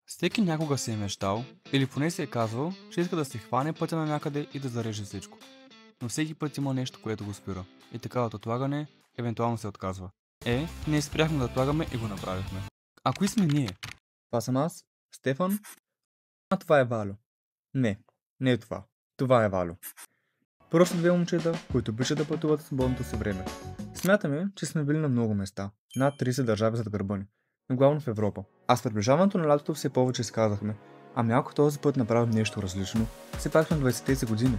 Всеки някога се е мечтал, или поне се е казвал, че иска да се хване пътя на някъде и да зареже всичко. Но всеки път има нещо, което го спира. И така от отлагане, евентуално се отказва. Ние спряхме да отлагаме и го направихме. А кои сме ние? Това съм аз, Стефан. А това е Валю. Не е това. Това е Валю. Просто две момчета, които обичат да пътуват в свободното си време. Смятаме, че сме били на много места. Над 30 държави зад гърба ни. Но главно в Европа. А с приближаването на лятото все повече изказахме. Ами ако този път направим нещо различно, все пак на 20-те години.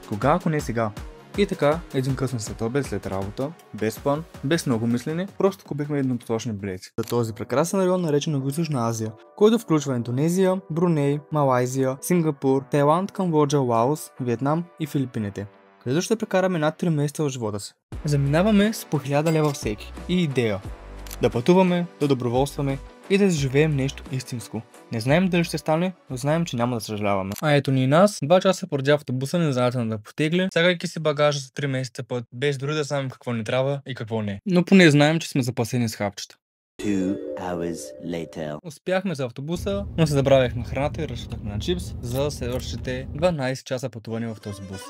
Кога, ако не сега? И така, един късен следобед след работа, без план, без много мислене, просто купихме еднопосочни билети за този прекрасен район, наречен Югоизточна Азия, който включва Индонезия, Бруней, Малайзия, Сингапур, Тайланд, Камбоджа, Лаос, Виетнам и Филипините, където ще прекараме над 3 месеца от живота си. Заминаваме с по 1000 лева всеки и идея да пътуваме, да доброволстваме и да изживеем нещо истинско. Не знаем дали ще стане, но знаем, че няма да съжаляваме. А ето ни и нас, 2 часа преди автобуса незазнателно да потегли, сягайки си багажа за 3 месеца път, без дори да знаем какво ни трябва и какво не. Но поне знаем, че сме запасени с хапчета. 2 hours later. Успяхме за автобуса, но се забравяхме храната и разчитахме на чипс за следващите 12 часа пътуване в този бус.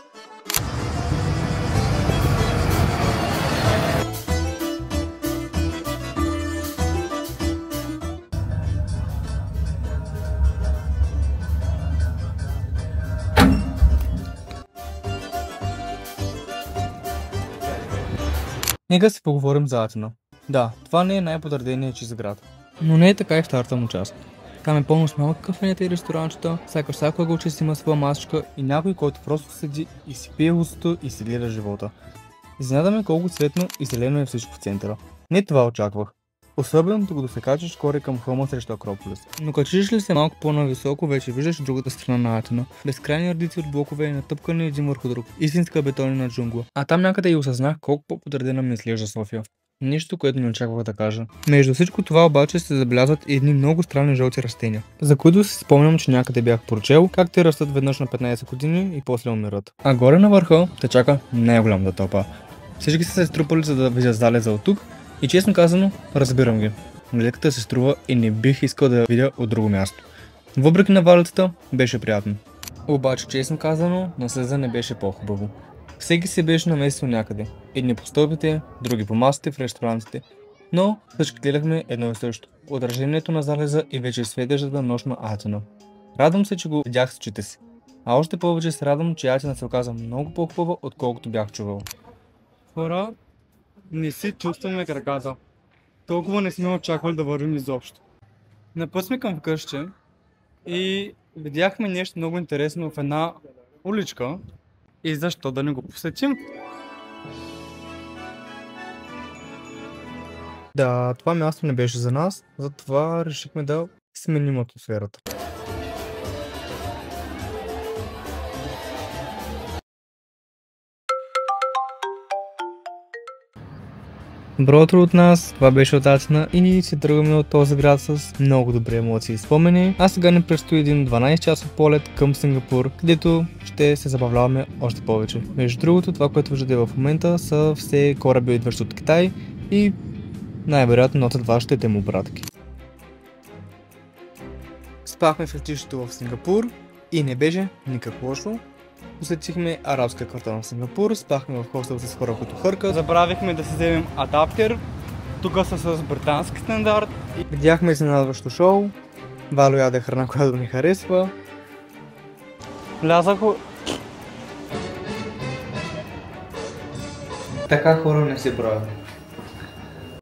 Нека си поговорим за Атина. Да, това не е най-подреденият чист град. Но не е така и втората му част. Там е пълно с малки кафенета и ресторанчета, сякаш всяко ъгълче си има своя масичка и някой, който просто седи и си пие устото и си гледа живота. Изненадаме колко цветно и зелено е всичко в центъра. Не това очаквах. Особено докато се качиш горе към хълма срещу Акрополис. Но качиш ли се малко по-нависоко, вече виждаш другата страна на Атина. Безкрайни редици от блокове, натъпкани един върху друг. Истинска бетонена джунгла. А там някъде и осъзнах колко по-подредена ми изглежда София. Нищо, което не очаквах да кажа. Между всичко това обаче се забелязват едни много странни жълти растения, за които си спомням, че някъде бях прочел как те растат веднъж на 15 години и после умират. А горе на върха те чака най-голямата тълпа. Всички са се струпали, за да видят залеза от тук и честно казано, разбирам ги. Гледката се струва и не бих искал да я видя от друго място. Въпреки навалицата, беше приятно. Обаче, честно казано, на слеза не беше по-хубаво. Всеки се беше наместил някъде. Едни по стълбите, други по масите в ресторантите. Но всички гледахме едно и също. Отражението на залеза и вече светещата нощ на Атина. Радвам се, че го видях с очите си. А още повече се радвам, че Атина се оказа много по-хубава, отколкото бях чувал. Хора, не си чувстваме краката. Толкова не сме очаквали да вървим изобщо. На път сме към вкъщи и видяхме нещо много интересно в една уличка. И защо да не го посетим? Да, това място не беше за нас, затова решихме да сменим атмосферата. Добро утро от нас, това беше от Атина и се тръгваме от този град с много добри емоции и спомени. А сега ни предстои един 12 часов полет към Сингапур, където ще се забавляваме още повече. Между другото, това, което виждате в момента, са все кораби, идващи от Китай и най-вероятно носят вашите демобратки. Спахме в летището в Сингапур и не беше никак лошо. Посетихме арабския квартал на Сингапур, спахме в хостел с хора, които хъркат. Забравихме да си вземем адаптер. Тук са с британски стандарт. Видяхме изненадващо шоу. Вало яде храна, която ни харесва. Влязах. Така хора не се правят.